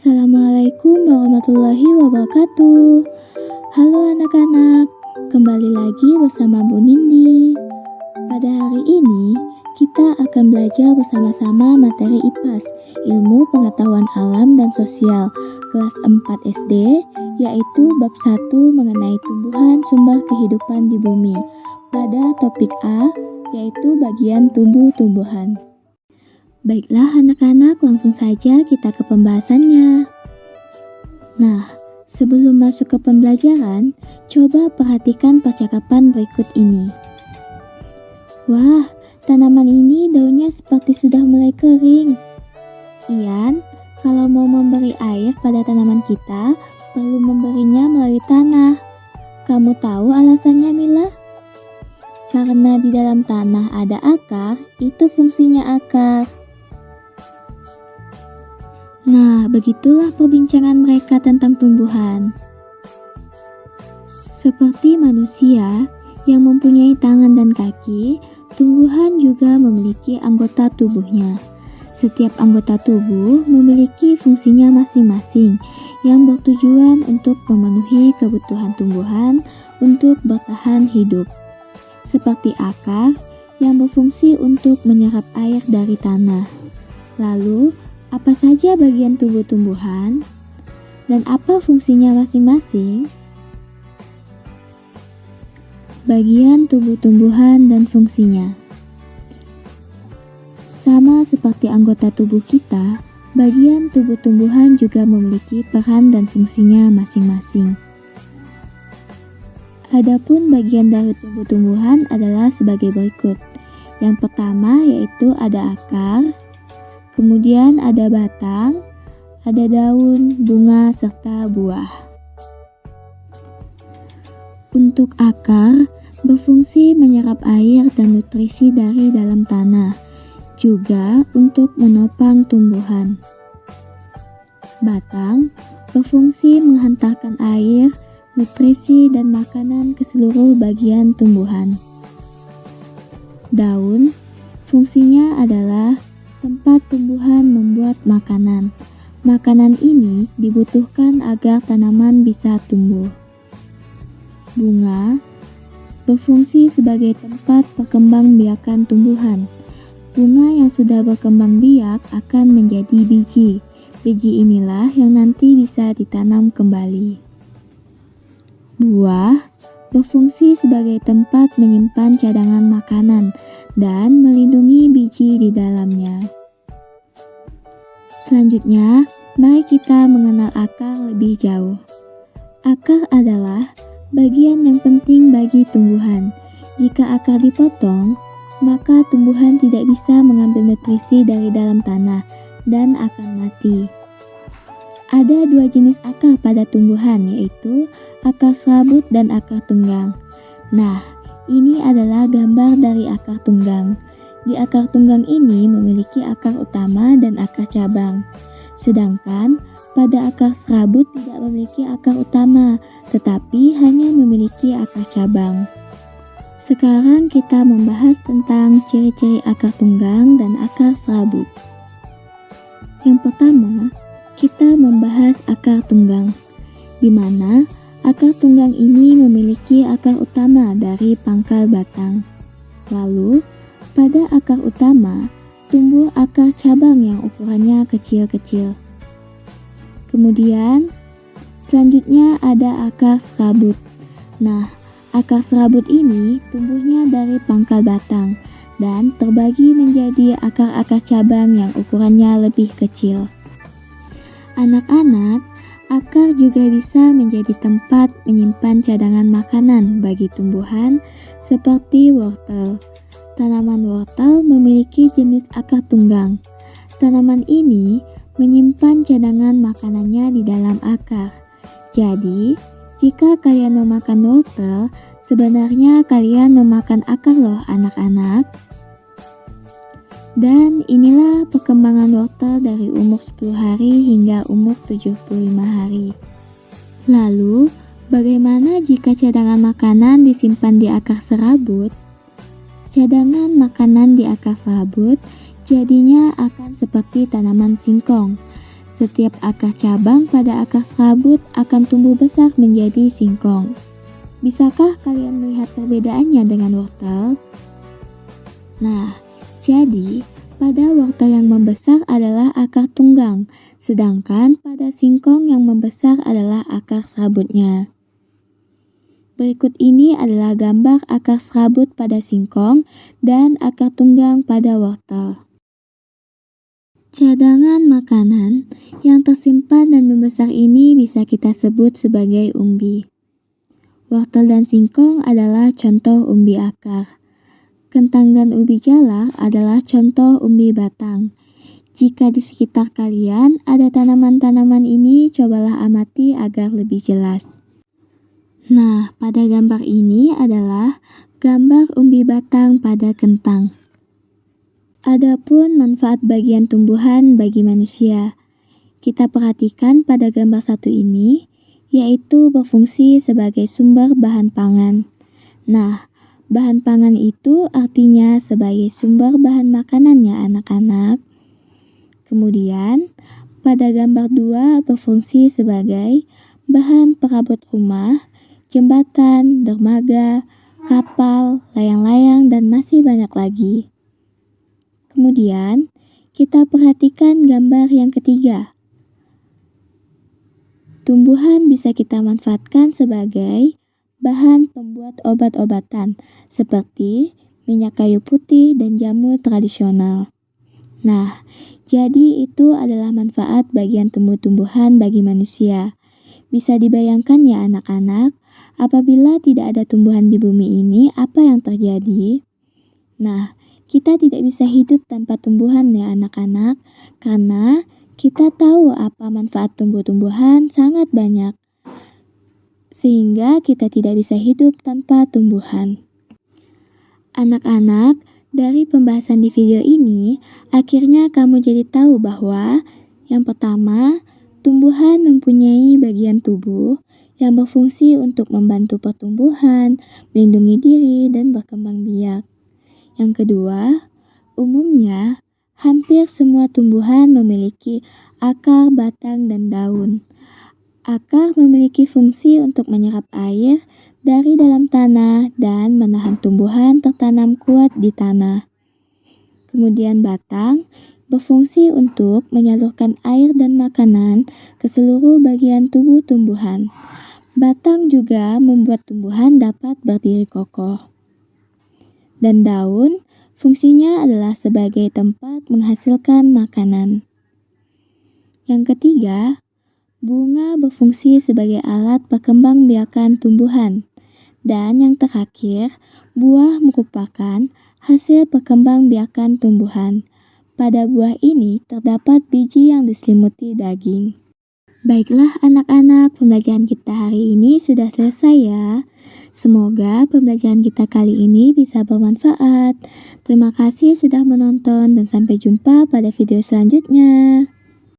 Assalamualaikum warahmatullahi wabarakatuh. Halo anak-anak, kembali lagi bersama Bu Nindi. Pada hari ini, kita akan belajar bersama-sama materi IPAS, Ilmu Pengetahuan Alam dan Sosial, kelas 4 SD, yaitu bab 1 mengenai tumbuhan sumber kehidupan di bumi. Pada topik A, yaitu bagian tumbuh-tumbuhan. Baiklah anak-anak, langsung saja kita ke pembahasannya. Nah, sebelum masuk ke pembelajaran, coba perhatikan percakapan berikut ini. Wah, tanaman ini daunnya seperti sudah mulai kering. Ian, kalau mau memberi air pada tanaman kita, perlu memberinya melalui tanah. Kamu tahu alasannya, Mila? Karena di dalam tanah ada akar, itu fungsinya akar. Nah, begitulah perbincangan mereka tentang tumbuhan. Seperti manusia yang mempunyai tangan dan kaki, tumbuhan juga memiliki anggota tubuhnya. Setiap anggota tubuh memiliki fungsinya masing-masing yang bertujuan untuk memenuhi kebutuhan tumbuhan untuk bertahan hidup. Seperti akar yang berfungsi untuk menyerap air dari tanah. Lalu, apa saja bagian tubuh tumbuhan dan apa fungsinya masing-masing? Bagian tubuh tumbuhan dan fungsinya. Sama seperti anggota tubuh kita, bagian tubuh tumbuhan juga memiliki peran dan fungsinya masing-masing. Adapun bagian dari tubuh tumbuhan adalah sebagai berikut. Yang pertama yaitu ada akar, kemudian ada batang, ada daun, bunga, serta buah. Untuk akar, berfungsi menyerap air dan nutrisi dari dalam tanah, juga untuk menopang tumbuhan. Batang berfungsi menghantarkan air, nutrisi, dan makanan ke seluruh bagian tumbuhan. Daun, fungsinya adalah tempat tumbuhan membuat makanan. Makanan ini dibutuhkan agar tanaman bisa tumbuh. Bunga berfungsi sebagai tempat perkembangbiakan tumbuhan. Bunga yang sudah berkembang biak akan menjadi biji. Biji inilah yang nanti bisa ditanam kembali. Buah berfungsi sebagai tempat menyimpan cadangan makanan dan melindungi biji di dalamnya. Selanjutnya, mari kita mengenal akar lebih jauh. Akar adalah bagian yang penting bagi tumbuhan. Jika akar dipotong, maka tumbuhan tidak bisa mengambil nutrisi dari dalam tanah dan akan mati. Ada dua jenis akar pada tumbuhan, yaitu akar serabut dan akar tunggang. Nah, ini adalah gambar dari akar tunggang. Di akar tunggang ini memiliki akar utama dan akar cabang. Sedangkan pada akar serabut tidak memiliki akar utama, tetapi hanya memiliki akar cabang. Sekarang kita membahas tentang ciri-ciri akar tunggang dan akar serabut. Yang pertama, kita membahas akar tunggang, di mana akar tunggang ini memiliki akar utama dari pangkal batang. Lalu, pada akar utama, tumbuh akar cabang yang ukurannya kecil-kecil. Kemudian, selanjutnya ada akar serabut. Nah, akar serabut ini tumbuhnya dari pangkal batang dan terbagi menjadi akar-akar cabang yang ukurannya lebih kecil. Anak-anak, akar juga bisa menjadi tempat menyimpan cadangan makanan bagi tumbuhan seperti wortel. Tanaman wortel memiliki jenis akar tunggang. Tanaman ini menyimpan cadangan makanannya di dalam akar. Jadi, jika kalian memakan wortel, sebenarnya kalian memakan akar loh anak-anak. Dan inilah perkembangan wortel dari umur 10 hari hingga umur 75 hari. Lalu, bagaimana jika cadangan makanan disimpan di akar serabut? Cadangan makanan di akar serabut jadinya akan seperti tanaman singkong. Setiap akar cabang pada akar serabut akan tumbuh besar menjadi singkong. Bisakah kalian melihat perbedaannya dengan wortel? Nah, jadi pada wortel yang membesar adalah akar tunggang, sedangkan pada singkong yang membesar adalah akar serabutnya. Berikut ini adalah gambar akar serabut pada singkong dan akar tunggang pada wortel. Cadangan makanan yang tersimpan dan membesar ini bisa kita sebut sebagai umbi. Wortel dan singkong adalah contoh umbi akar. Kentang dan ubi jalar adalah contoh umbi batang. Jika di sekitar kalian ada tanaman-tanaman ini, cobalah amati agar lebih jelas. Nah, pada gambar ini adalah gambar umbi batang pada kentang. Adapun manfaat bagian tumbuhan bagi manusia. Kita perhatikan pada gambar satu ini, yaitu berfungsi sebagai sumber bahan pangan. Nah, bahan pangan itu artinya sebagai sumber bahan makanannya anak-anak. Kemudian, pada gambar 2 berfungsi sebagai bahan perabot rumah, jembatan, dermaga, kapal, layang-layang, dan masih banyak lagi. Kemudian, kita perhatikan gambar yang ketiga. Tumbuhan bisa kita manfaatkan sebagai bahan pembuat obat-obatan seperti minyak kayu putih dan jamu tradisional. Nah, jadi itu adalah manfaat bagian tumbuh-tumbuhan bagi manusia. Bisa dibayangkan ya anak-anak, apabila tidak ada tumbuhan di bumi ini, apa yang terjadi? Nah, kita tidak bisa hidup tanpa tumbuhan ya anak-anak, karena kita tahu apa manfaat tumbuh-tumbuhan sangat banyak. Sehingga kita tidak bisa hidup tanpa tumbuhan. Anak-anak, dari pembahasan di video ini, akhirnya kamu jadi tahu bahwa yang pertama, tumbuhan mempunyai bagian tubuh yang berfungsi untuk membantu pertumbuhan, melindungi diri, dan berkembang biak. Yang kedua, umumnya hampir semua tumbuhan memiliki akar, batang, dan daun. Akar memiliki fungsi untuk menyerap air dari dalam tanah dan menahan tumbuhan tertanam kuat di tanah. Kemudian batang berfungsi untuk menyalurkan air dan makanan ke seluruh bagian tubuh tumbuhan. Batang juga membuat tumbuhan dapat berdiri kokoh. Dan daun fungsinya adalah sebagai tempat menghasilkan makanan. Yang ketiga, bunga berfungsi sebagai alat perkembangbiakan tumbuhan. Dan yang terakhir, buah merupakan hasil perkembangbiakan tumbuhan. Pada buah ini terdapat biji yang diselimuti daging. Baiklah anak-anak, pembelajaran kita hari ini sudah selesai ya. Semoga pembelajaran kita kali ini bisa bermanfaat. Terima kasih sudah menonton dan sampai jumpa pada video selanjutnya.